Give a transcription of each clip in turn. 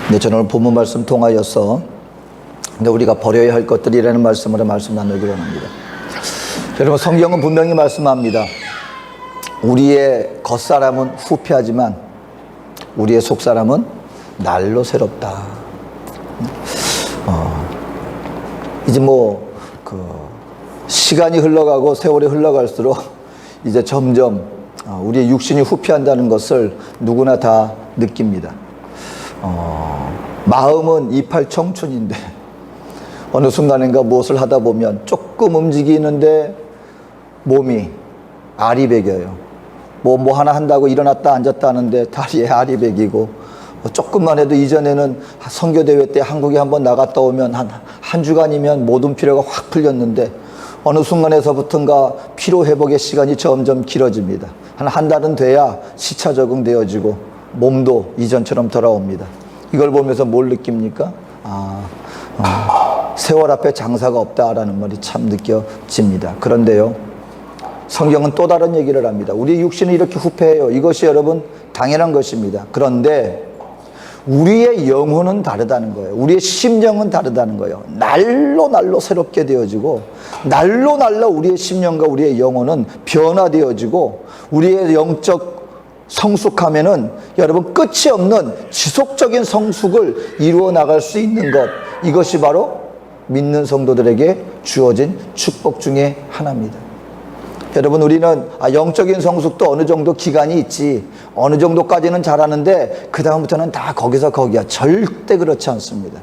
네, 저는 오늘 본문 말씀 통하여서 우리가 버려야 할 것들이라는 말씀으로 말씀 나누기로 합니다. 여러분, 성경은 분명히 말씀합니다. 우리의 겉사람은 후패하지만 우리의 속사람은 날로 새롭다. 이제 시간이 흘러가고 세월이 흘러갈수록 이제 점점 우리의 육신이 후패한다는 것을 누구나 다 느낍니다. 마음은 이팔 청춘인데 어느 순간인가 무엇을 하다 보면 조금 움직이는데 몸이 알이 배겨요. 뭐 하나 한다고 일어났다 앉았다 하는데 다리에 알이 배기고, 조금만 해도 이전에는 선교대회 때 한국에 한번 나갔다 오면 한 주간이면 모든 피로가 확 풀렸는데 어느 순간에서부터인가 피로 회복의 시간이 점점 길어집니다. 한 달은 돼야 시차 적응되어지고 몸도 이전처럼 돌아옵니다. 이걸 보면서 뭘 느낍니까? 세월 앞에 장사가 없다라는 말이 참 느껴집니다. 그런데요, 성경은 또 다른 얘기를 합니다. 우리 육신은 이렇게 후패해요. 이것이 여러분 당연한 것입니다. 그런데 우리의 영혼은 다르다는 거예요. 우리의 심령은 다르다는 거예요. 날로 새롭게 되어지고, 날로 우리의 심령과 우리의 영혼은 변화되어지고, 우리의 영적 성숙하면은 여러분 끝이 없는 지속적인 성숙을 이루어 나갈 수 있는 것, 이것이 바로 믿는 성도들에게 주어진 축복 중에 하나입니다. 여러분, 우리는 영적인 성숙도 어느 정도 기간이 있지, 어느 정도까지는 잘하는데 그 다음부터는 다 거기서 거기야. 절대 그렇지 않습니다.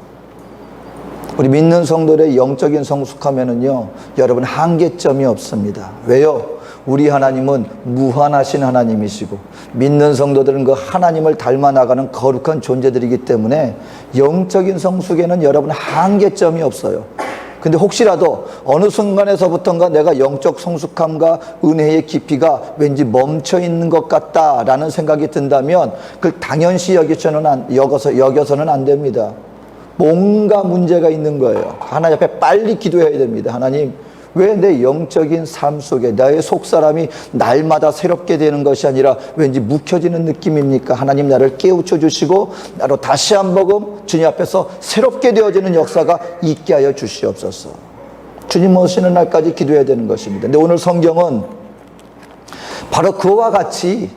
우리 믿는 성도들의 영적인 성숙하면은요, 여러분 한계점이 없습니다. 왜요? 우리 하나님은 무한하신 하나님이시고 믿는 성도들은 그 하나님을 닮아 나가는 거룩한 존재들이기 때문에 영적인 성숙에는 여러분 한계점이 없어요. 근데 혹시라도 어느 순간에서부터인가 내가 영적 성숙함과 은혜의 깊이가 왠지 멈춰 있는 것 같다라는 생각이 든다면 그걸 당연시 여겨서는 안 됩니다. 뭔가 문제가 있는 거예요. 하나님 앞에 빨리 기도해야 됩니다. 하나님, 왜 내 영적인 삶 속에 나의 속사람이 날마다 새롭게 되는 것이 아니라 왠지 묵혀지는 느낌입니까? 하나님, 나를 깨우쳐 주시고 나로 다시 한번 주님 앞에서 새롭게 되어지는 역사가 있게 하여 주시옵소서. 주님 오시는 날까지 기도해야 되는 것입니다. 근데 오늘 성경은 바로 그와 같이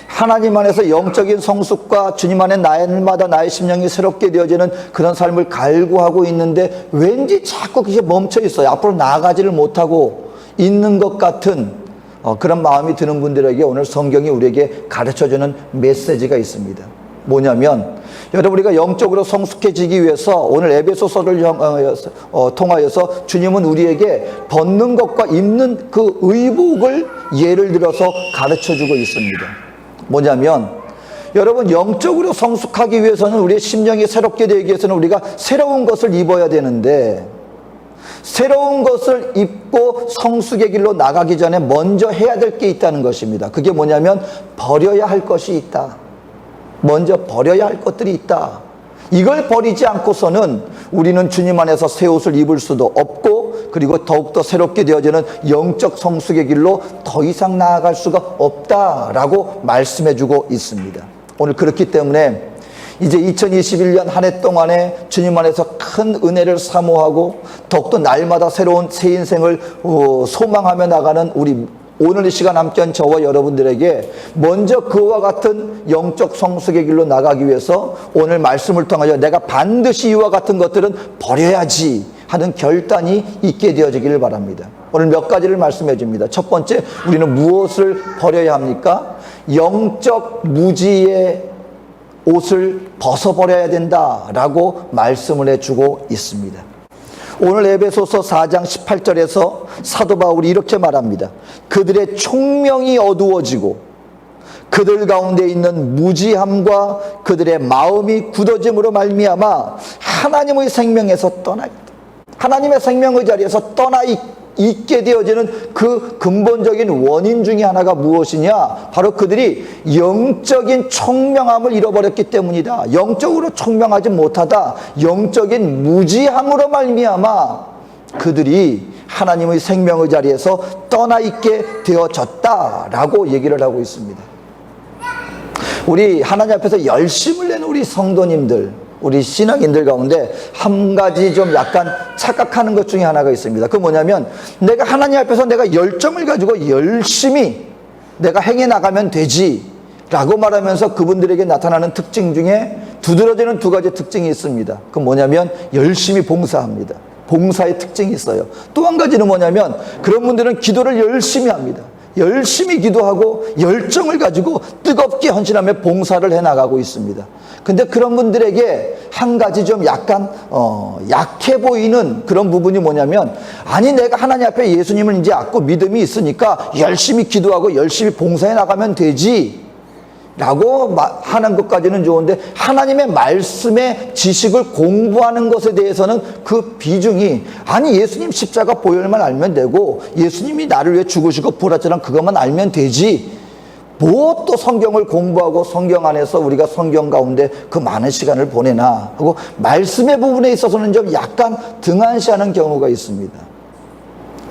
하나님 안에서 영적인 성숙과 주님 안에 날마다 나의 심령이 새롭게 되어지는 그런 삶을 갈구하고 있는데 왠지 자꾸 그게 멈춰 있어요. 앞으로 나아가지를 못하고 있는 것 같은 그런 마음이 드는 분들에게 오늘 성경이 우리에게 가르쳐주는 메시지가 있습니다. 뭐냐면, 여러분, 우리가 영적으로 성숙해지기 위해서 오늘 에베소서를 통하여서 주님은 우리에게 벗는 것과 입는 그 의복을 예를 들어서 가르쳐주고 있습니다. 뭐냐면, 여러분, 영적으로 성숙하기 위해서는 우리의 심령이 새롭게 되기 위해서는 우리가 새로운 것을 입어야 되는데, 새로운 것을 입고 성숙의 길로 나가기 전에 먼저 해야 될 게 있다는 것입니다. 그게 뭐냐면 버려야 할 것이 있다. 먼저 버려야 할 것들이 있다. 이걸 버리지 않고서는 우리는 주님 안에서 새 옷을 입을 수도 없고, 그리고 더욱더 새롭게 되어지는 영적 성숙의 길로 더 이상 나아갈 수가 없다라고 말씀해주고 있습니다. 오늘 그렇기 때문에 이제 2021년 한 해 동안에 주님 안에서 큰 은혜를 사모하고 더욱더 날마다 새로운 새 인생을 소망하며 나가는 우리 오늘 이 시간 함께한 저와 여러분들에게 먼저 그와 같은 영적 성숙의 길로 나가기 위해서 오늘 말씀을 통하여 내가 반드시 이와 같은 것들은 버려야지 하는 결단이 있게 되어지기를 바랍니다. 오늘 몇 가지를 말씀해 줍니다. 첫 번째, 우리는 무엇을 버려야 합니까? 영적 무지의 옷을 벗어버려야 된다라고 말씀을 해주고 있습니다. 오늘 에베소서 4장 18절에서 사도 바울이 이렇게 말합니다. 그들의 총명이 어두워지고 그들 가운데 있는 무지함과 그들의 마음이 굳어짐으로 말미암아 하나님의 생명에서 하나님의 생명의 자리에서 떠나 있게 되어지는 그 근본적인 원인 중에 하나가 무엇이냐? 바로 그들이 영적인 총명함을 잃어버렸기 때문이다. 영적으로 총명하지 못하다. 영적인 무지함으로 말미암아 그들이 하나님의 생명의 자리에서 떠나 있게 되어졌다라고 얘기를 하고 있습니다. 우리 하나님 앞에서 열심을 내는 우리 성도님들, 우리 신앙인들 가운데 한 가지 좀 약간 착각하는 것 중에 하나가 있습니다. 그 뭐냐면 내가 하나님 앞에서 내가 열정을 가지고 열심히 내가 행해 나가면 되지 라고 말하면서 그분들에게 나타나는 특징 중에 두드러지는 두 가지 특징이 있습니다. 그 뭐냐면 열심히 봉사합니다. 봉사의 특징이 있어요. 또 한 가지는 뭐냐면 그런 분들은 기도를 열심히 합니다. 열심히 기도하고 열정을 가지고 뜨겁게 헌신하며 봉사를 해나가고 있습니다. 근데 그런 분들에게 한 가지 좀 약간 약해 보이는 그런 부분이 뭐냐면 아니 내가 하나님 앞에 예수님을 이제 믿고 믿음이 있으니까 열심히 기도하고 열심히 봉사해 나가면 되지 라고 하는 것까지는 좋은데 하나님의 말씀의 지식을 공부하는 것에 대해서는 그 비중이 아니 예수님 십자가 보혈만 알면 되고 예수님이 나를 위해 죽으시고 부활하셨다는 그것만 알면 되지 뭐 또 성경을 공부하고 성경 안에서 우리가 성경 가운데 그 많은 시간을 보내나 하고 말씀의 부분에 있어서는 좀 약간 등한시하는 경우가 있습니다.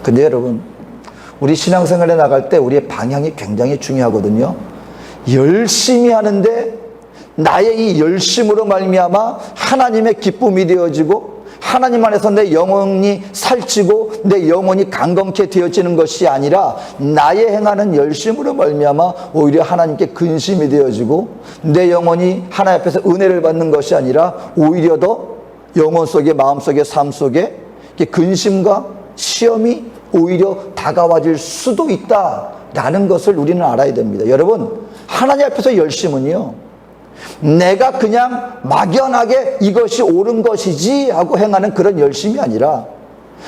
근데 여러분 우리 신앙생활에 나갈 때 우리의 방향이 굉장히 중요하거든요. 열심히 하는데 나의 이 열심으로 말미암아 하나님의 기쁨이 되어지고 하나님 안에서 내 영혼이 살찌고 내 영혼이 강건케 되어지는 것이 아니라 나의 행하는 열심으로 말미암아 오히려 하나님께 근심이 되어지고 내 영혼이 하나님 앞에서 은혜를 받는 것이 아니라 오히려 더 영혼 속에 마음 속에 삶 속에 근심과 시험이 오히려 다가와질 수도 있다라는 것을 우리는 알아야 됩니다. 여러분 하나님 앞에서 열심은요 내가 그냥 막연하게 이것이 옳은 것이지 하고 행하는 그런 열심이 아니라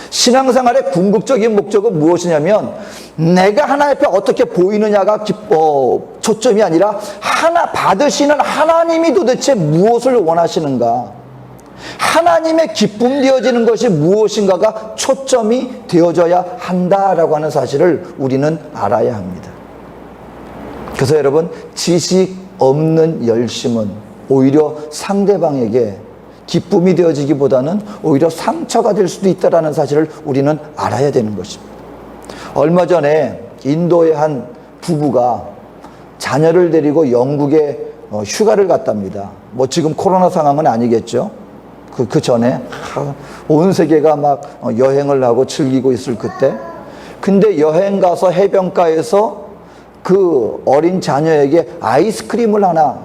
신앙생활의 궁극적인 목적은 무엇이냐면 내가 하나님 앞에 어떻게 보이느냐가 초점이 아니라 받으시는 하나님이 도대체 무엇을 원하시는가 하나님의 기쁨 되어지는 것이 무엇인가가 초점이 되어져야 한다라고 하는 사실을 우리는 알아야 합니다. 그래서 여러분 지식 없는 열심은 오히려 상대방에게 기쁨이 되어지기보다는 오히려 상처가 될 수도 있다는 사실을 우리는 알아야 되는 것입니다. 얼마 전에 인도의 한 부부가 자녀를 데리고 영국에 휴가를 갔답니다. 뭐 지금 코로나 상황은 아니겠죠. 그 전에 온 세계가 막 여행을 하고 즐기고 있을 그때 근데 여행 가서 해변가에서 그 어린 자녀에게 아이스크림을 하나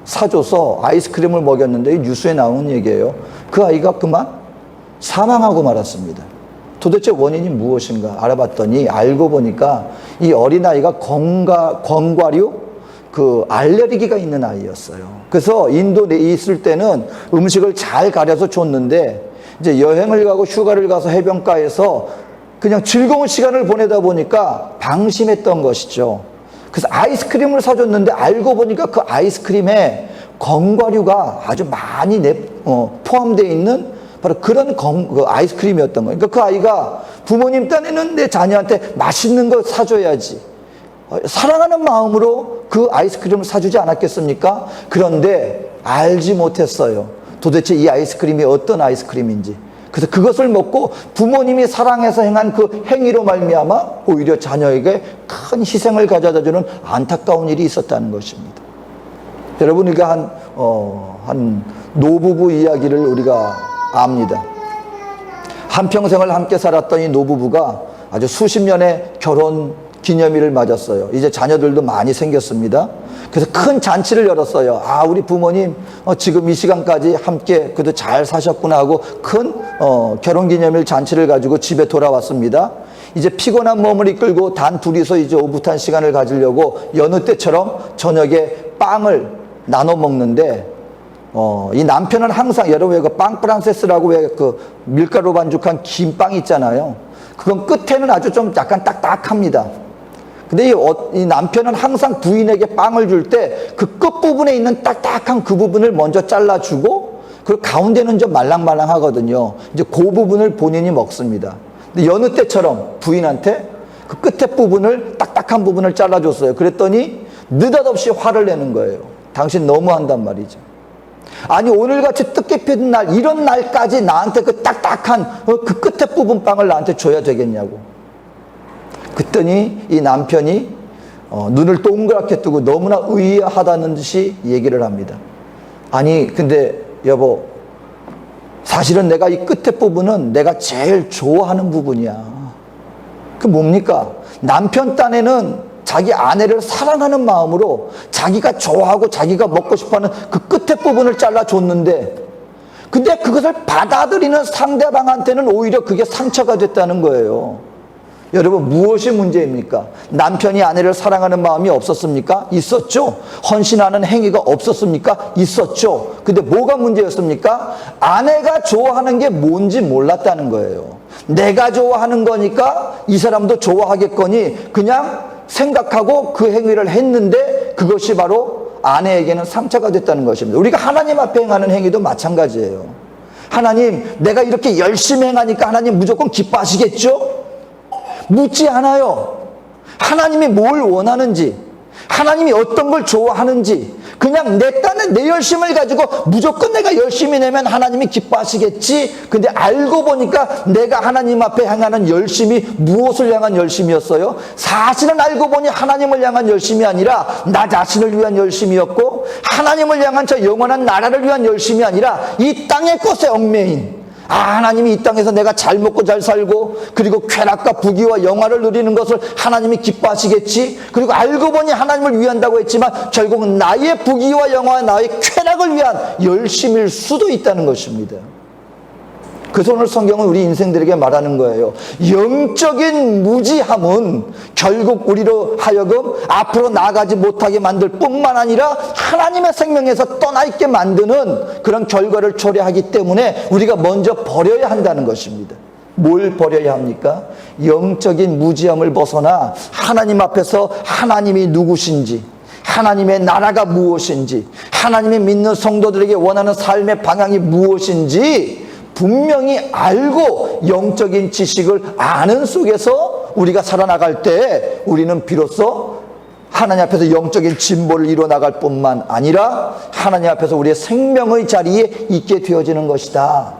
사줘서 아이스크림을 먹였는데 뉴스에 나오는 얘기예요. 그 아이가 그만 사망하고 말았습니다. 도대체 원인이 무엇인가 알아봤더니 알고 보니까 이 어린아이가 견과류 그 알레르기가 있는 아이였어요. 그래서 인도에 있을 때는 음식을 잘 가려서 줬는데 이제 여행을 가고 휴가를 가서 해변가에서 그냥 즐거운 시간을 보내다 보니까 방심했던 것이죠. 그래서 아이스크림을 사줬는데 알고 보니까 그 아이스크림에 견과류가 아주 많이 포함되어 있는 바로 그런 그 아이스크림이었던 거예요. 그러니까 그 아이가 부모님 딴에는 내 자녀한테 맛있는 거 사줘야지 사랑하는 마음으로 그 아이스크림을 사주지 않았겠습니까? 그런데 알지 못했어요. 도대체 이 아이스크림이 어떤 아이스크림인지. 그래서 그것을 먹고 부모님이 사랑해서 행한 그 행위로 말미암아 오히려 자녀에게 큰 희생을 가져다주는 안타까운 일이 있었다는 것입니다. 여러분 우리가 한 노부부 이야기를 우리가 압니다. 한평생을 함께 살았던 이 노부부가 아주 수십 년의 결혼 기념일을 맞았어요. 이제 자녀들도 많이 생겼습니다. 그래서 큰 잔치를 열었어요. 우리 부모님 지금 이 시간까지 함께 그래도 잘 사셨구나 하고 큰 결혼기념일 잔치를 가지고 집에 돌아왔습니다. 이제 피곤한 몸을 이끌고 단 둘이서 이제 오붓한 시간을 가지려고 여느 때처럼 저녁에 빵을 나눠 먹는데 이 남편은 항상 여러분 그 빵 프랑세스라고 왜 그 밀가루 반죽한 긴 빵 있잖아요. 그건 끝에는 아주 좀 약간 딱딱합니다. 근데 이 남편은 항상 부인에게 빵을 줄 때 그 끝부분에 있는 딱딱한 그 부분을 먼저 잘라주고 그리고 가운데는 좀 말랑말랑하거든요. 이제 그 부분을 본인이 먹습니다. 근데 여느 때처럼 부인한테 그 끝에 부분을 딱딱한 부분을 잘라줬어요. 그랬더니 느닷없이 화를 내는 거예요. 당신 너무한단 말이죠. 아니 오늘같이 뜻깊은 날 이런 날까지 나한테 그 딱딱한 그 끝에 부분 빵을 나한테 줘야 되겠냐고. 그랬더니 이 남편이 눈을 동그랗게 뜨고 너무나 의아하다는 듯이 얘기를 합니다. 아니 근데 여보, 사실은 내가 이 끝에 부분은 내가 제일 좋아하는 부분이야. 그 뭡니까? 남편 딴에는 자기 아내를 사랑하는 마음으로 자기가 좋아하고 자기가 먹고 싶어하는 그 끝에 부분을 잘라줬는데, 근데 그것을 받아들이는 상대방한테는 오히려 그게 상처가 됐다는 거예요. 여러분, 무엇이 문제입니까? 남편이 아내를 사랑하는 마음이 없었습니까? 있었죠. 헌신하는 행위가 없었습니까? 있었죠. 근데 뭐가 문제였습니까? 아내가 좋아하는 게 뭔지 몰랐다는 거예요. 내가 좋아하는 거니까 이 사람도 좋아하겠거니 그냥 생각하고 그 행위를 했는데, 그것이 바로 아내에게는 상처가 됐다는 것입니다. 우리가 하나님 앞에 행하는 행위도 마찬가지예요. 하나님, 내가 이렇게 열심히 행하니까 하나님 무조건 기뻐하시겠죠? 묻지 않아요. 하나님이 뭘 원하는지, 하나님이 어떤 걸 좋아하는지, 그냥 내 딴에 내 열심을 가지고 무조건 내가 열심히 내면 하나님이 기뻐하시겠지. 근데 알고 보니까 내가 하나님 앞에 향하는 열심이 무엇을 향한 열심이었어요? 사실은 알고 보니 하나님을 향한 열심이 아니라 나 자신을 위한 열심이었고, 하나님을 향한 저 영원한 나라를 위한 열심이 아니라 이 땅의 것에 얽매인, 하나님이 이 땅에서 내가 잘 먹고 잘 살고 그리고 쾌락과 부귀와 영화를 누리는 것을 하나님이 기뻐하시겠지. 그리고 알고 보니 하나님을 위한다고 했지만 결국은 나의 부귀와 영화와 나의 쾌락을 위한 열심일 수도 있다는 것입니다. 그래서 오늘 성경은 우리 인생들에게 말하는 거예요. 영적인 무지함은 결국 우리로 하여금 앞으로 나아가지 못하게 만들 뿐만 아니라 하나님의 생명에서 떠나 있게 만드는 그런 결과를 초래하기 때문에 우리가 먼저 버려야 한다는 것입니다. 뭘 버려야 합니까? 영적인 무지함을 벗어나 하나님 앞에서 하나님이 누구신지, 하나님의 나라가 무엇인지, 하나님이 믿는 성도들에게 원하는 삶의 방향이 무엇인지 분명히 알고 영적인 지식을 아는 속에서 우리가 살아나갈 때 우리는 비로소 하나님 앞에서 영적인 진보를 이뤄나갈 뿐만 아니라 하나님 앞에서 우리의 생명의 자리에 있게 되어지는 것이다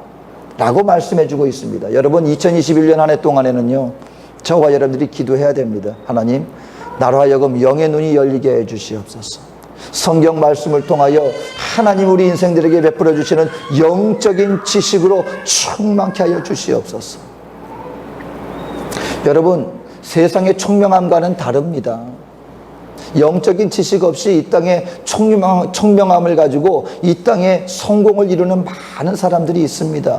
라고 말씀해 주고 있습니다. 여러분, 2021년 한 해 동안에는요, 저와 여러분들이 기도해야 됩니다. 하나님, 나로 하여금 영의 눈이 열리게 해 주시옵소서. 성경 말씀을 통하여 하나님 우리 인생들에게 베풀어 주시는 영적인 지식으로 충만케 하여 주시옵소서. 여러분, 세상의 총명함과는 다릅니다. 영적인 지식 없이 이 땅에 총명함을 가지고 이 땅에 성공을 이루는 많은 사람들이 있습니다.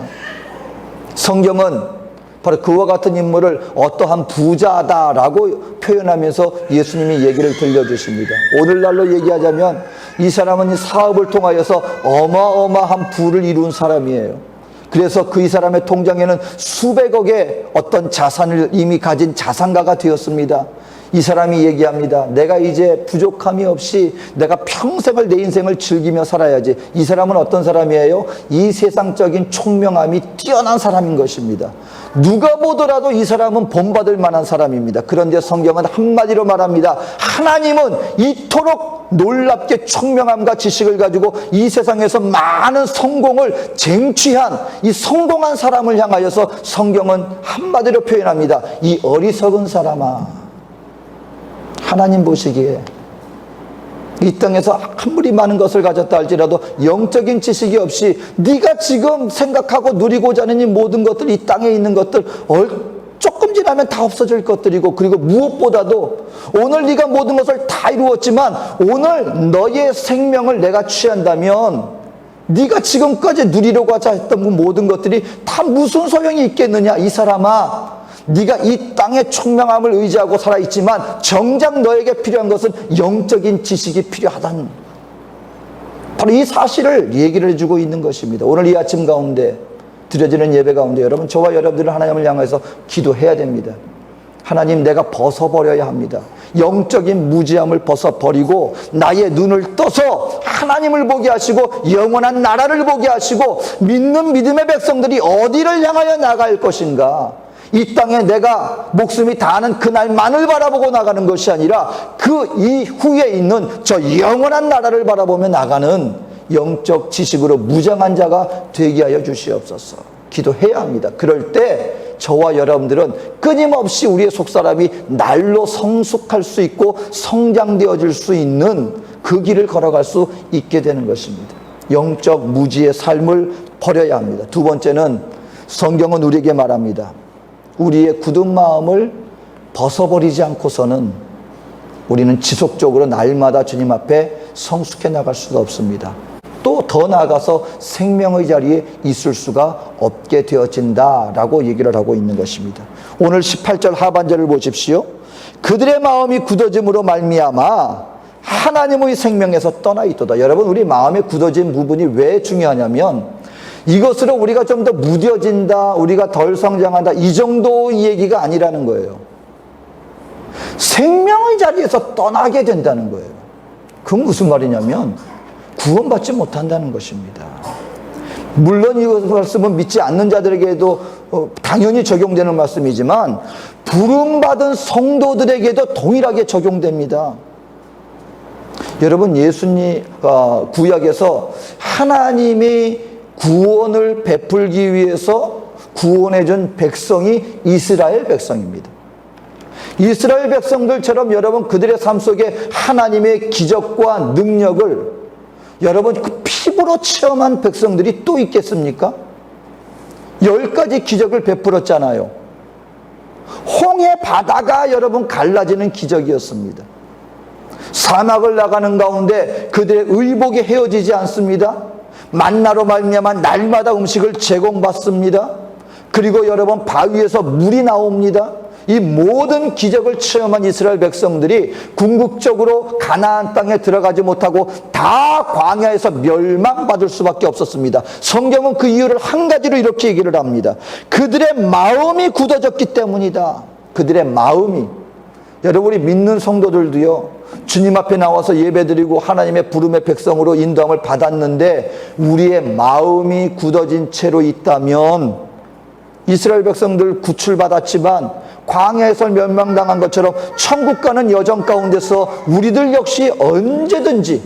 성경은 바로 그와 같은 인물을 어떠한 부자다라고 표현하면서 예수님이 얘기를 들려주십니다. 오늘날로 얘기하자면 이 사람은 이 사업을 통하여서 어마어마한 부를 이룬 사람이에요. 그래서 그 이 사람의 통장에는 수백억의 어떤 자산을 이미 가진 자산가가 되었습니다. 이 사람이 얘기합니다. 내가 이제 부족함이 없이 내가 평생을 내 인생을 즐기며 살아야지. 이 사람은 어떤 사람이에요? 이 세상적인 총명함이 뛰어난 사람인 것입니다. 누가 보더라도 이 사람은 본받을 만한 사람입니다. 그런데 성경은 한마디로 말합니다. 하나님은 이토록 놀랍게 총명함과 지식을 가지고 이 세상에서 많은 성공을 쟁취한 이 성공한 사람을 향하여서 성경은 한마디로 표현합니다. 이 어리석은 사람아, 하나님 보시기에 이 땅에서 아무리 많은 것을 가졌다 할지라도 영적인 지식이 없이 네가 지금 생각하고 누리고자 하는 이 모든 것들, 이 땅에 있는 것들 조금 지나면 다 없어질 것들이고, 그리고 무엇보다도 오늘 네가 모든 것을 다 이루었지만 오늘 너의 생명을 내가 취한다면 네가 지금까지 누리려고 하자 했던 그 모든 것들이 다 무슨 소용이 있겠느냐. 이 사람아, 네가 이 땅의 총명함을 의지하고 살아있지만 정작 너에게 필요한 것은 영적인 지식이 필요하다는, 바로 이 사실을 얘기를 해주고 있는 것입니다. 오늘 이 아침 가운데 드려지는 예배 가운데 여러분, 저와 여러분들은 하나님을 향해서 기도해야 됩니다. 하나님, 내가 벗어버려야 합니다. 영적인 무지함을 벗어버리고 나의 눈을 떠서 하나님을 보게 하시고 영원한 나라를 보게 하시고 믿는 믿음의 백성들이 어디를 향하여 나갈 것인가, 이 땅에 내가 목숨이 다하는 그날만을 바라보고 나가는 것이 아니라 그 이후에 있는 저 영원한 나라를 바라보며 나가는 영적 지식으로 무장한 자가 되게 하여 주시옵소서. 기도해야 합니다. 그럴 때 저와 여러분들은 끊임없이 우리의 속사람이 날로 성숙할 수 있고 성장되어질 수 있는 그 길을 걸어갈 수 있게 되는 것입니다. 영적 무지의 삶을 버려야 합니다. 두 번째는 성경은 우리에게 말합니다. 우리의 굳은 마음을 벗어버리지 않고서는 우리는 지속적으로 날마다 주님 앞에 성숙해 나갈 수가 없습니다. 또 더 나아가서 생명의 자리에 있을 수가 없게 되어진다라고 얘기를 하고 있는 것입니다. 오늘 18절 하반절을 보십시오. 그들의 마음이 굳어짐으로 말미암아 하나님의 생명에서 떠나 있도다. 여러분, 우리 마음에 굳어진 부분이 왜 중요하냐면 이것으로 우리가 좀 더 무뎌진다, 우리가 덜 성장한다, 이 정도의 얘기가 아니라는 거예요. 생명의 자리에서 떠나게 된다는 거예요. 그건 무슨 말이냐면 구원받지 못한다는 것입니다. 물론 이 말씀은 믿지 않는 자들에게도 당연히 적용되는 말씀이지만 부름받은 성도들에게도 동일하게 적용됩니다. 여러분, 예수님 구약에서 하나님이 구원을 베풀기 위해서 구원해준 백성이 이스라엘 백성입니다. 이스라엘 백성들처럼 여러분 그들의 삶 속에 하나님의 기적과 능력을 여러분 그 피부로 체험한 백성들이 또 있겠습니까? 10가지 기적을 베풀었잖아요. 홍해 바다가 여러분 갈라지는 기적이었습니다. 사막을 나가는 가운데 그들의 의복이 헤어지지 않습니다. 만나로 말미암아 날마다 음식을 제공받습니다. 그리고 여러분 바위에서 물이 나옵니다. 이 모든 기적을 체험한 이스라엘 백성들이 궁극적으로 가나안 땅에 들어가지 못하고 다 광야에서 멸망받을 수밖에 없었습니다. 성경은 그 이유를 한 가지로 이렇게 얘기를 합니다. 그들의 마음이 굳어졌기 때문이다. 그들의 마음이. 여러분, 우리 믿는 성도들도요, 주님 앞에 나와서 예배드리고 하나님의 부름의 백성으로 인도함을 받았는데 우리의 마음이 굳어진 채로 있다면, 이스라엘 백성들 구출받았지만 광야에서 멸망당한 것처럼 천국 가는 여정 가운데서 우리들 역시 언제든지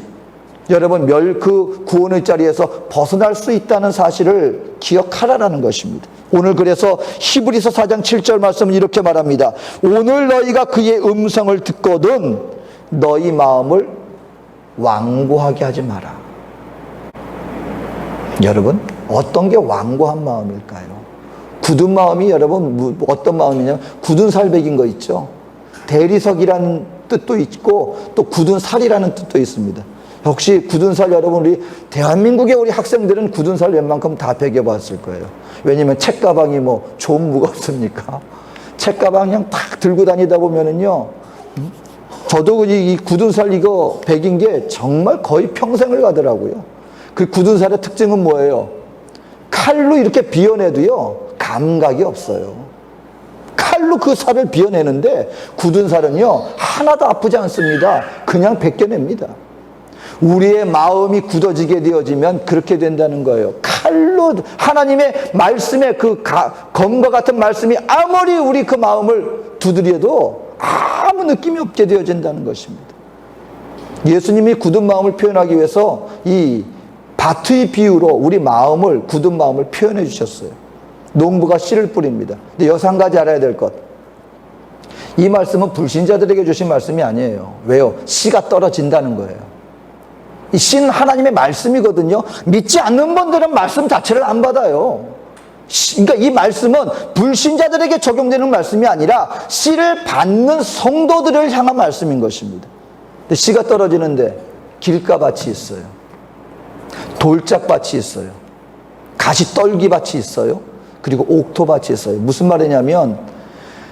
여러분 그 구원의 자리에서 벗어날 수 있다는 사실을 기억하라는 것입니다. 오늘 그래서 히브리서 4장 7절 말씀은 이렇게 말합니다. 오늘 너희가 그의 음성을 듣거든 너희 마음을 완고하게 하지 마라. 여러분, 어떤 게 완고한 마음일까요? 굳은 마음이 여러분 어떤 마음이냐면 굳은 살백인 거 있죠. 대리석이라는 뜻도 있고 또 굳은 살이라는 뜻도 있습니다. 혹시 굳은 살, 여러분 우리 대한민국의 우리 학생들은 굳은 살 웬만큼 다 베겨봤을 거예요. 왜냐면 책가방이 뭐 좀 무겁습니까? 책가방 그냥 탁 들고 다니다 보면은요, 저도 이 굳은 살 이거 베긴 게 정말 거의 평생을 가더라고요. 그 굳은 살의 특징은 뭐예요? 칼로 이렇게 비워내도요 감각이 없어요. 칼로 그 살을 비워내는데 굳은 살은요 하나도 아프지 않습니다. 그냥 벗겨냅니다. 우리의 마음이 굳어지게 되어지면 그렇게 된다는 거예요. 칼로 하나님의 말씀의 그 검과 같은 말씀이 아무리 우리 그 마음을 두드려도 아무 느낌이 없게 되어진다는 것입니다. 예수님이 굳은 마음을 표현하기 위해서 이 밭의 비유로 우리 마음을, 굳은 마음을 표현해 주셨어요. 농부가 씨를 뿌립니다. 근데 여기서 한 가지 알아야 될 것. 이 말씀은 불신자들에게 주신 말씀이 아니에요. 왜요? 씨가 떨어진다는 거예요. 이 씨는 하나님의 말씀이거든요. 믿지 않는 분들은 말씀 자체를 안 받아요. 그러니까 이 말씀은 불신자들에게 적용되는 말씀이 아니라 씨를 받는 성도들을 향한 말씀인 것입니다. 근데 씨가 떨어지는데 길가밭이 있어요. 돌짝밭이 있어요. 가시떨기밭이 있어요. 그리고 옥토밭이 있어요. 무슨 말이냐면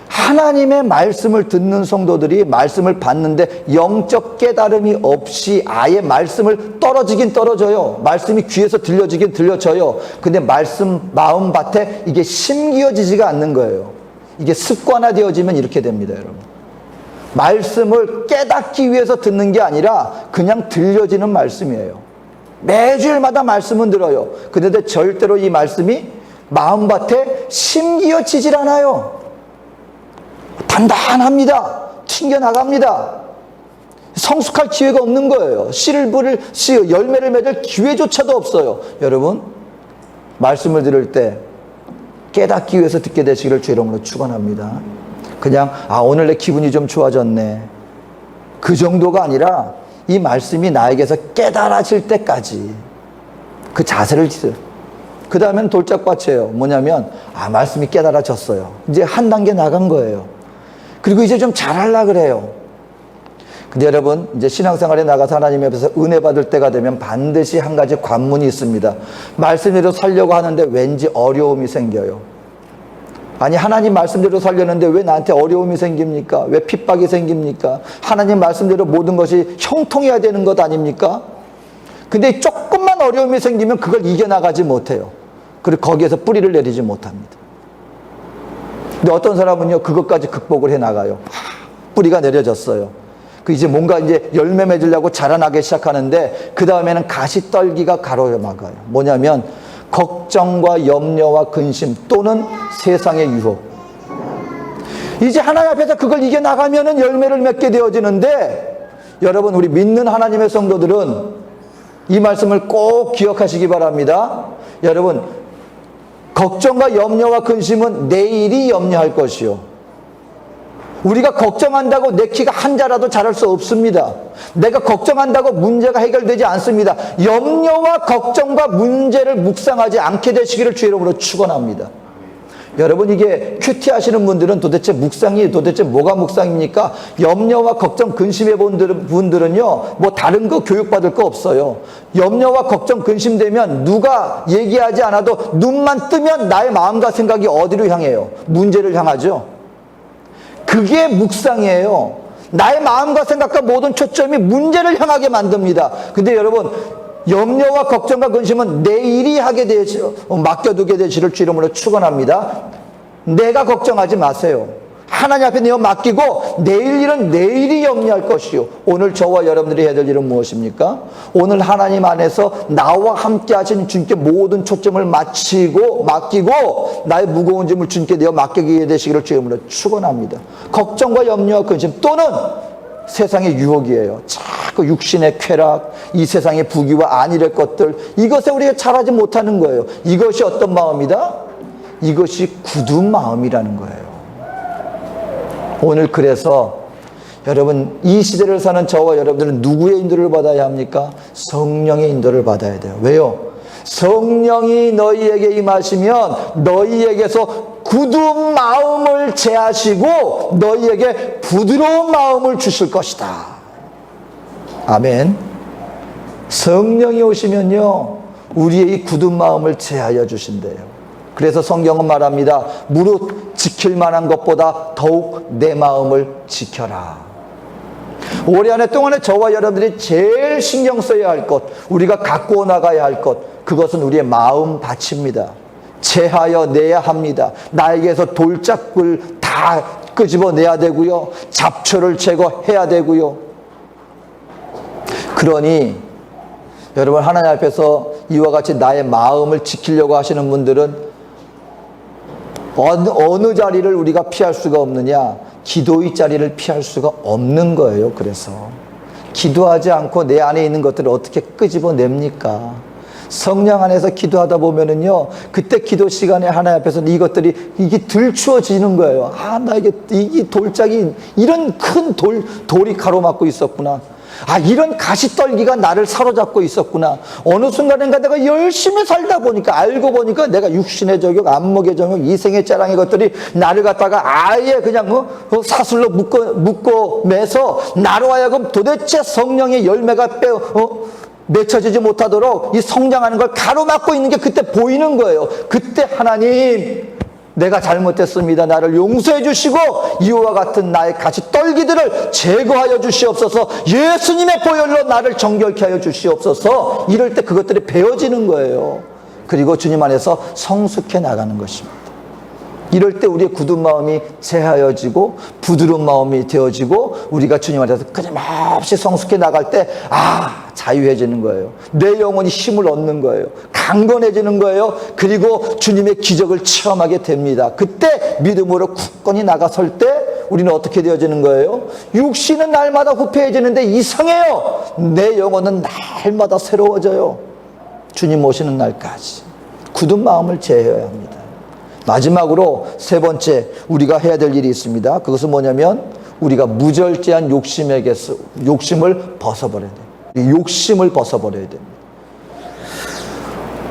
하나님의 말씀을 듣는 성도들이 말씀을 받는데 영적 깨달음이 없이 아예 말씀을 떨어지긴 떨어져요. 말씀이 귀에서 들려지긴 들려져요. 근데 말씀 마음밭에 이게 심기어지지가 않는 거예요. 이게 습관화되어지면 이렇게 됩니다, 여러분. 말씀을 깨닫기 위해서 듣는 게 아니라 그냥 들려지는 말씀이에요. 매주일마다 말씀은 들어요. 그런데 절대로 이 말씀이 마음밭에 심기어지질 않아요. 단단합니다. 튕겨나갑니다. 성숙할 기회가 없는 거예요. 열매를 맺을 기회조차도 없어요. 여러분, 말씀을 들을 때 깨닫기 위해서 듣게 되시기를 주 이름으로 축원합니다. 그냥 오늘 내 기분이 좀 좋아졌네, 그 정도가 아니라 이 말씀이 나에게서 깨달아질 때까지 그 자세를 그 다음에는 돌짝밭이에요. 뭐냐면 말씀이 깨달아졌어요. 이제 한 단계 나간 거예요. 그리고 이제 좀 잘하려고 그래요. 근데 여러분, 이제 신앙생활에 나가서 하나님 앞에서 은혜 받을 때가 되면 반드시 한 가지 관문이 있습니다. 말씀대로 살려고 하는데 왠지 어려움이 생겨요. 아니, 하나님 말씀대로 살려는데 왜 나한테 어려움이 생깁니까? 왜 핍박이 생깁니까? 하나님 말씀대로 모든 것이 형통해야 되는 것 아닙니까? 근데 조금만 어려움이 생기면 그걸 이겨나가지 못해요. 그리고 거기에서 뿌리를 내리지 못합니다. 근데 어떤 사람은요, 그것까지 극복을 해 나가요. 뿌리가 내려졌어요. 이제 뭔가 이제 열매 맺으려고 자라나기 시작하는데, 그 다음에는 가시떨기가 가로막아요. 뭐냐면, 걱정과 염려와 근심 또는 세상의 유혹. 이제 하나님 앞에서 그걸 이겨나가면은 열매를 맺게 되어지는데, 여러분, 우리 믿는 하나님의 성도들은 이 말씀을 꼭 기억하시기 바랍니다. 여러분, 걱정과 염려와 근심은 내일이 염려할 것이요. 우리가 걱정한다고 내 키가 한 자라도 자랄 수 없습니다. 내가 걱정한다고 문제가 해결되지 않습니다. 염려와 걱정과 문제를 묵상하지 않게 되시기를 주의 이름으로 축원합니다. 여러분, 이게 큐티 하시는 분들은 도대체 묵상이 도대체 뭐가 묵상입니까? 염려와 걱정, 근심의 분들은요, 뭐 다른 거 교육받을 거 없어요. 염려와 걱정, 근심되면 누가 얘기하지 않아도 눈만 뜨면 나의 마음과 생각이 어디로 향해요? 문제를 향하죠. 그게 묵상이에요. 나의 마음과 생각과 모든 초점이 문제를 향하게 만듭니다. 근데 여러분, 염려와 걱정과 근심은 내일이 맡겨두게 되시를 주 이름으로 축원합니다. 내가 걱정하지 마세요. 하나님 앞에 내어 맡기고 내일 일은 내일이 염려할 것이요. 오늘 저와 여러분들이 해야 될 일은 무엇입니까? 오늘 하나님 안에서 나와 함께 하신 주님께 모든 초점을 맡기고 나의 무거운 짐을 주님께 내어 맡기게 되시기를 주 이름으로 축원합니다. 걱정과 염려와 근심 또는 세상의 유혹이에요. 자꾸 육신의 쾌락, 이 세상의 부귀와 안일의 것들, 이것에 우리가 잘하지 못하는 거예요. 이것이 어떤 마음이다? 이것이 굳은 마음이라는 거예요. 오늘 그래서 여러분, 이 시대를 사는 저와 여러분들은 누구의 인도를 받아야 합니까? 성령의 인도를 받아야 돼요. 왜요? 성령이 너희에게 임하시면 너희에게서 굳은 마음을 제하시고 너희에게 부드러운 마음을 주실 것이다. 아멘. 성령이 오시면요, 우리의 이 굳은 마음을 제하여 주신대요. 그래서 성경은 말합니다. 무릇 지킬 만한 것보다 더욱 내 마음을 지켜라. 올해 한 해 동안에 저와 여러분들이 제일 신경 써야 할 것, 우리가 갖고 나가야 할 것, 그것은 우리의 마음 밭입니다. 제하여 내야 합니다. 나에게서 돌짝을 다 끄집어내야 되고요. 잡초를 제거해야 되고요. 그러니 여러분, 하나님 앞에서 이와 같이 나의 마음을 지키려고 하시는 분들은 어느 자리를 우리가 피할 수가 없느냐? 기도의 자리를 피할 수가 없는 거예요. 그래서 기도하지 않고 내 안에 있는 것들을 어떻게 끄집어냅니까? 성령 안에서 기도하다 보면은요, 그때 기도 시간에 하나님 앞에서 이게 들추어지는 거예요. 나에게 이 돌짝이 이런 큰 돌이 가로막고 있었구나. 이런 가시떨기가 나를 사로잡고 있었구나. 어느 순간인가 내가 열심히 살다 보니까, 알고 보니까 내가 육신의 저격, 안목의 저격, 이생의 자랑의 것들이 나를 갖다가 아예 그냥 사슬로 묶어 매서 나로 하여금 도대체 성령의 열매가 맺혀지지 못하도록 이 성장하는 걸 가로막고 있는 게 그때 보이는 거예요. 그때 하나님, 내가 잘못했습니다. 나를 용서해 주시고 이와 같은 나의 가시떨기들을 제거하여 주시옵소서. 예수님의 보혈로 나를 정결케 하여 주시옵소서. 이럴 때 그것들이 베어지는 거예요. 그리고 주님 안에서 성숙해 나가는 것입니다. 이럴 때 우리의 굳은 마음이 제하여지고 부드러운 마음이 되어지고 우리가 주님 안에서 끊임없이 성숙해 나갈 때 자유해지는 거예요. 내 영혼이 힘을 얻는 거예요. 강건해지는 거예요. 그리고 주님의 기적을 체험하게 됩니다. 그때 믿음으로 굳건히 나가설 때 우리는 어떻게 되어지는 거예요? 육신은 날마다 후패해지는데 이상해요. 내 영혼은 날마다 새로워져요. 주님 오시는 날까지 굳은 마음을 제해야 합니다. 마지막으로 세 번째 우리가 해야 될 일이 있습니다. 그것은 뭐냐면 우리가 무절제한 욕심을 벗어버려야 돼요. 이 욕심을 벗어버려야 됩니다.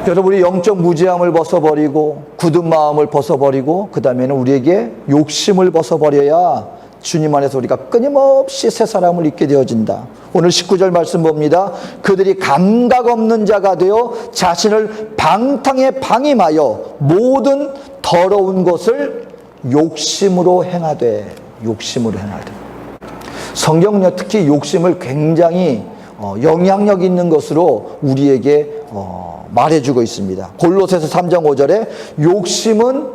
여러분, 우리 영적 무지함을 벗어버리고 굳은 마음을 벗어버리고 그 다음에는 우리에게 욕심을 벗어버려야 주님 안에서 우리가 끊임없이 새 사람을 입게 되어진다. 오늘 19절 말씀 봅니다. 그들이 감각 없는 자가 되어 자신을 방탕에 방임하여 모든 더러운 것을 욕심으로 행하되. 욕심으로 행하되. 성경은요, 특히 욕심을 굉장히 영향력 있는 것으로 우리에게 말해주고 있습니다. 골로새서 3장 5절에 욕심은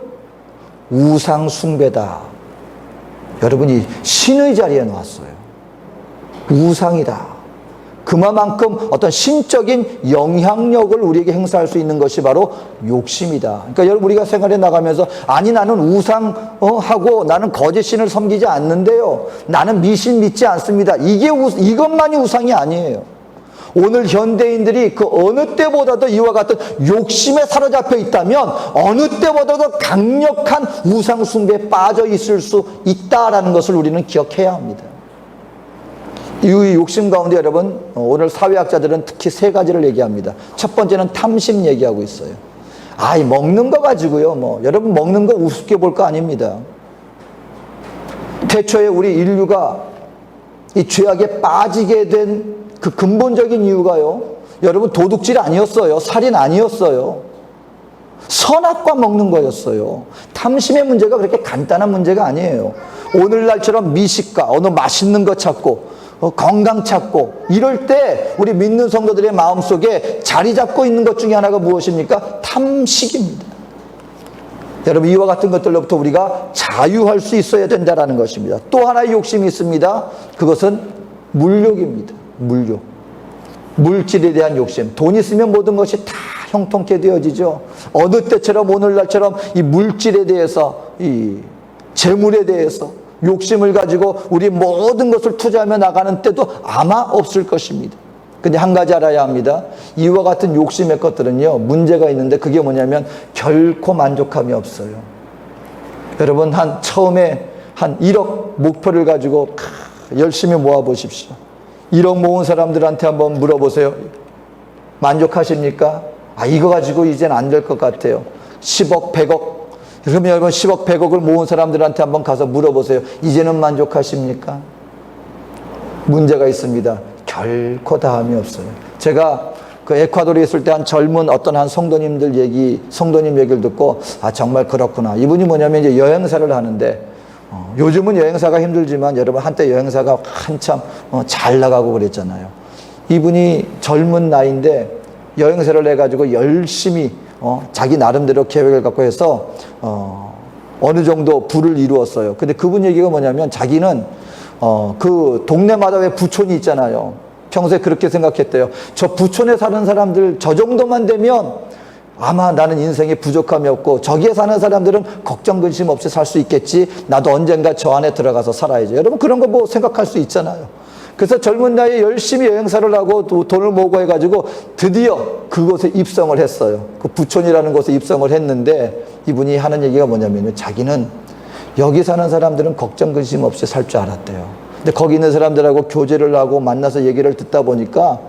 우상 숭배다. 여러분이 신의 자리에 놓았어요. 우상이다. 그만큼 어떤 신적인 영향력을 우리에게 행사할 수 있는 것이 바로 욕심이다. 그러니까 여러분, 우리가 생활에 나가면서 아니 나는 우상하고 나는 거짓 신을 섬기지 않는데요, 나는 미신 믿지 않습니다, 이것만이 우상이 아니에요. 오늘 현대인들이 그 어느 때보다도 이와 같은 욕심에 사로잡혀 있다면 어느 때보다도 강력한 우상 숭배에 빠져 있을 수 있다라는 것을 우리는 기억해야 합니다. 이 욕심 가운데 여러분, 오늘 사회학자들은 특히 세 가지를 얘기합니다. 첫 번째는 탐심 얘기하고 있어요. 이 먹는 거 가지고요, 여러분, 먹는 거 우습게 볼 거 아닙니다. 태초에 우리 인류가 이 죄악에 빠지게 된 그 근본적인 이유가요, 여러분, 도둑질 아니었어요. 살인 아니었어요. 선악과 먹는 거였어요. 탐심의 문제가 그렇게 간단한 문제가 아니에요. 오늘날처럼 미식가, 어느 맛있는 거 찾고 건강 찾고 이럴 때 우리 믿는 성도들의 마음속에 자리 잡고 있는 것 중에 하나가 무엇입니까? 탐식입니다. 여러분, 이와 같은 것들로부터 우리가 자유할 수 있어야 된다는 것입니다. 또 하나의 욕심이 있습니다. 그것은 물욕입니다. 물욕. 물질에 대한 욕심. 돈 있으면 모든 것이 다 형통케 되어지죠. 어느 때처럼 오늘날처럼 이 물질에 대해서, 이 재물에 대해서 욕심을 가지고 우리 모든 것을 투자하며 나가는 때도 아마 없을 것입니다. 근데 한 가지 알아야 합니다. 이와 같은 욕심의 것들은요, 문제가 있는데 그게 뭐냐면 결코 만족함이 없어요. 여러분, 처음에 한 1억 목표를 가지고 열심히 모아 보십시오. 1억 모은 사람들한테 한번 물어보세요. 만족하십니까? 이거 가지고 이제는 안 될 것 같아요. 10억, 100억. 그러면 여러분, 10억, 100억을 모은 사람들한테 한번 가서 물어보세요. 이제는 만족하십니까? 문제가 있습니다. 결코 다함이 없어요. 제가 그 에콰도르에 있을 때 한 젊은 한 성도님 얘기를 듣고, 정말 그렇구나. 이분이 뭐냐면 이제 여행사를 하는데, 요즘은 여행사가 힘들지만 여러분, 한때 여행사가 한참 잘 나가고 그랬잖아요. 이분이 젊은 나이인데 여행사를 해가지고 열심히 자기 나름대로 계획을 갖고 해서 어느 정도 부를 이루었어요. 근데 그분 얘기가 뭐냐면, 자기는 그 동네마다 왜 부촌이 있잖아요. 평소에 그렇게 생각했대요. 저 부촌에 사는 사람들 저 정도만 되면 아마 나는 인생에 부족함이 없고 저기에 사는 사람들은 걱정 근심 없이 살 수 있겠지. 나도 언젠가 저 안에 들어가서 살아야지. 여러분, 그런 거 뭐 생각할 수 있잖아요. 그래서 젊은 나이에 열심히 여행사를 하고 또 돈을 모으고 해가지고 드디어 그곳에 입성을 했어요. 그 부촌이라는 곳에 입성을 했는데, 이분이 하는 얘기가 뭐냐면요, 자기는 여기 사는 사람들은 걱정 근심 없이 살 줄 알았대요. 근데 거기 있는 사람들하고 교제를 하고 만나서 얘기를 듣다 보니까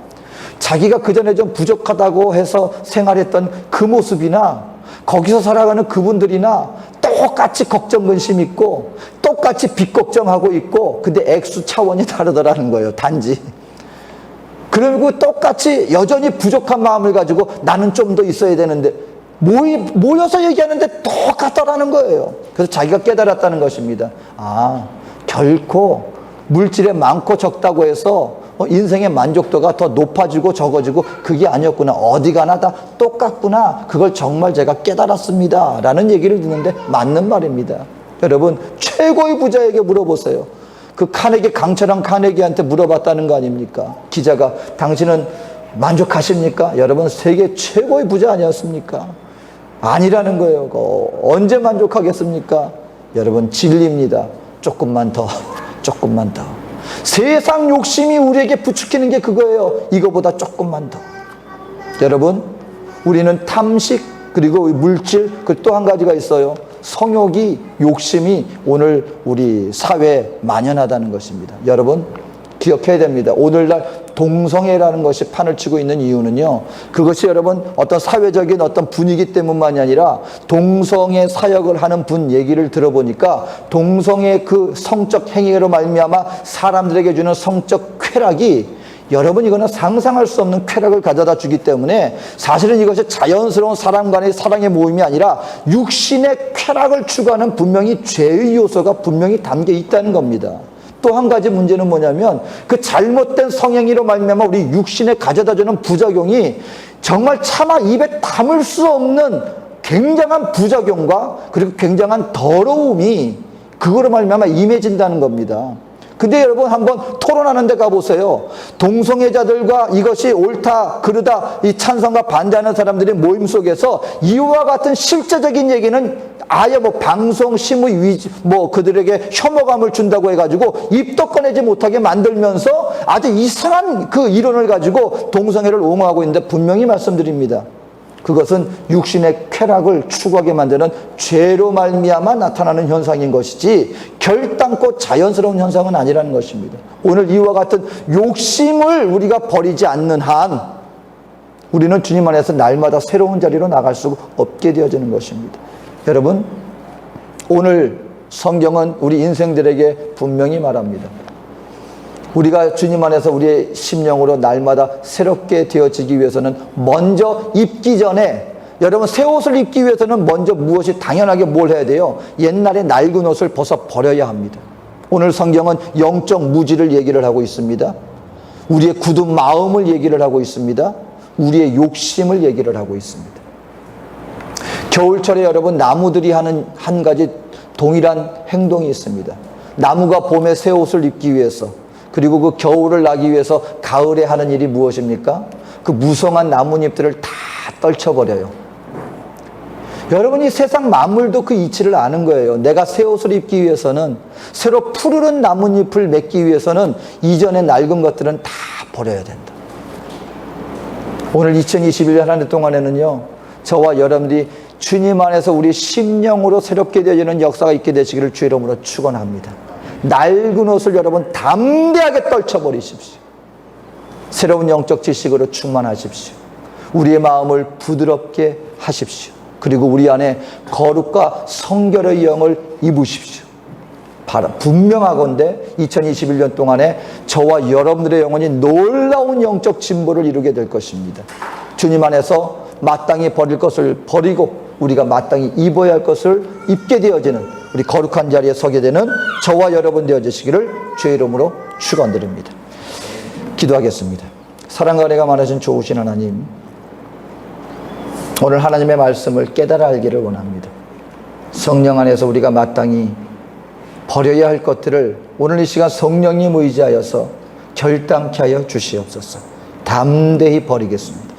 자기가 그전에 좀 부족하다고 해서 생활했던 그 모습이나 거기서 살아가는 그분들이나 똑같이 걱정 근심 있고 똑같이 빚 걱정하고 있고, 근데 액수 차원이 다르더라는 거예요. 단지. 그리고 똑같이 여전히 부족한 마음을 가지고 나는 좀 더 있어야 되는데 모여서 얘기하는데 똑같더라는 거예요. 그래서 자기가 깨달았다는 것입니다. 결코 물질에 많고 적다고 해서 인생의 만족도가 더 높아지고 적어지고 그게 아니었구나. 어디 가나 다 똑같구나. 그걸 정말 제가 깨달았습니다. 라는 얘기를 듣는데 맞는 말입니다. 여러분, 최고의 부자에게 물어보세요. 그 강철한 카네기한테 물어봤다는 거 아닙니까? 기자가, 당신은 만족하십니까? 여러분, 세계 최고의 부자 아니었습니까? 아니라는 거예요. 언제 만족하겠습니까? 여러분, 진리입니다. 조금만 더, 조금만 더. 세상 욕심이 우리에게 부추기는 게 그거예요. 이거보다 조금만 더. 여러분, 우리는 탐식, 그리고 물질, 그리고 또 한 가지가 있어요. 성욕이, 욕심이 오늘 우리 사회에 만연하다는 것입니다. 여러분, 기억해야 됩니다. 오늘날 동성애라는 것이 판을 치고 있는 이유는요, 그것이 여러분 어떤 사회적인 어떤 분위기 때문만이 아니라 동성애 사역을 하는 분 얘기를 들어보니까 동성애 그 성적 행위로 말미암아 사람들에게 주는 성적 쾌락이, 여러분 이거는 상상할 수 없는 쾌락을 가져다 주기 때문에 사실은 이것이 자연스러운 사람 간의 사랑의 모임이 아니라 육신의 쾌락을 추구하는 분명히 죄의 요소가 분명히 담겨 있다는 겁니다. 또 한 가지 문제는 뭐냐면 그 잘못된 성행위로 말미암아 우리 육신에 가져다주는 부작용이 정말 차마 입에 담을 수 없는 굉장한 부작용과 그리고 굉장한 더러움이 그거로 말미암아 임해진다는 겁니다. 근데 여러분 한번 토론하는 데 가보세요. 동성애자들과 이것이 옳다 그르다 이 찬성과 반대하는 사람들의 모임 속에서 이와 같은 실제적인 얘기는 아예 뭐 방송 심의 뭐 그들에게 혐오감을 준다고 해가지고 입도 꺼내지 못하게 만들면서 아주 이상한 그 이론을 가지고 동성애를 옹호하고 있는데, 분명히 말씀드립니다. 그것은 육신의 쾌락을 추구하게 만드는 죄로 말미암아 나타나는 현상인 것이지 결단코 자연스러운 현상은 아니라는 것입니다. 오늘 이와 같은 욕심을 우리가 버리지 않는 한 우리는 주님 안에서 날마다 새로운 자리로 나갈 수 없게 되어지는 것입니다. 여러분, 오늘 성경은 우리 인생들에게 분명히 말합니다. 우리가 주님 안에서 우리의 심령으로 날마다 새롭게 되어지기 위해서는 먼저 입기 전에, 여러분 새 옷을 입기 위해서는 먼저 무엇이 당연하게 뭘 해야 돼요? 옛날에 낡은 옷을 벗어 버려야 합니다. 오늘 성경은 영적 무지를 얘기를 하고 있습니다. 우리의 굳은 마음을 얘기를 하고 있습니다. 우리의 욕심을 얘기를 하고 있습니다. 겨울철에 여러분 나무들이 하는 한 가지 동일한 행동이 있습니다. 나무가 봄에 새 옷을 입기 위해서, 그리고 그 겨울을 나기 위해서 가을에 하는 일이 무엇입니까? 그 무성한 나뭇잎들을 다 떨쳐버려요. 여러분이 세상 만물도 그 이치를 아는 거예요. 내가 새 옷을 입기 위해서는, 새로 푸르른 나뭇잎을 맺기 위해서는 이전에 낡은 것들은 다 버려야 된다. 오늘 2021년 한 해 동안에는요, 저와 여러분들이 주님 안에서 우리 심령으로 새롭게 되어지는 역사가 있게 되시기를 주의 이름으로 축원합니다. 낡은 옷을 여러분 담대하게 떨쳐버리십시오. 새로운 영적 지식으로 충만하십시오. 우리의 마음을 부드럽게 하십시오. 그리고 우리 안에 거룩과 성결의 영을 입으십시오. 분명하건대 2021년 동안에 저와 여러분들의 영혼이 놀라운 영적 진보를 이루게 될 것입니다. 주님 안에서 마땅히 버릴 것을 버리고 우리가 마땅히 입어야 할 것을 입게 되어지는 우리 거룩한 자리에 서게 되는 저와 여러분 되어지시기를 주의 이름으로 축원드립니다. 기도하겠습니다. 사랑과 은혜가 많으신 좋으신 하나님, 오늘 하나님의 말씀을 깨달아 알기를 원합니다. 성령 안에서 우리가 마땅히 버려야 할 것들을 오늘 이 시간 성령님 의지하여서 결단케 하여 주시옵소서. 담대히 버리겠습니다.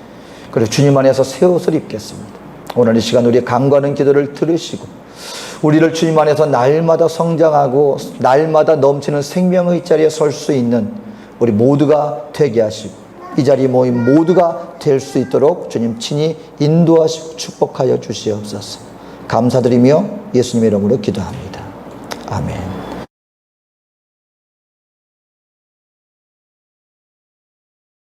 그리고 주님 안에서 새 옷을 입겠습니다. 오늘 이 시간 우리의 간구하는 기도를 들으시고 우리를 주님 안에서 날마다 성장하고 날마다 넘치는 생명의 자리에 설 수 있는 우리 모두가 되게 하시고 이 자리에 모인 모두가 될 수 있도록 주님 친히 인도하시고 축복하여 주시옵소서. 감사드리며 예수님의 이름으로 기도합니다. 아멘.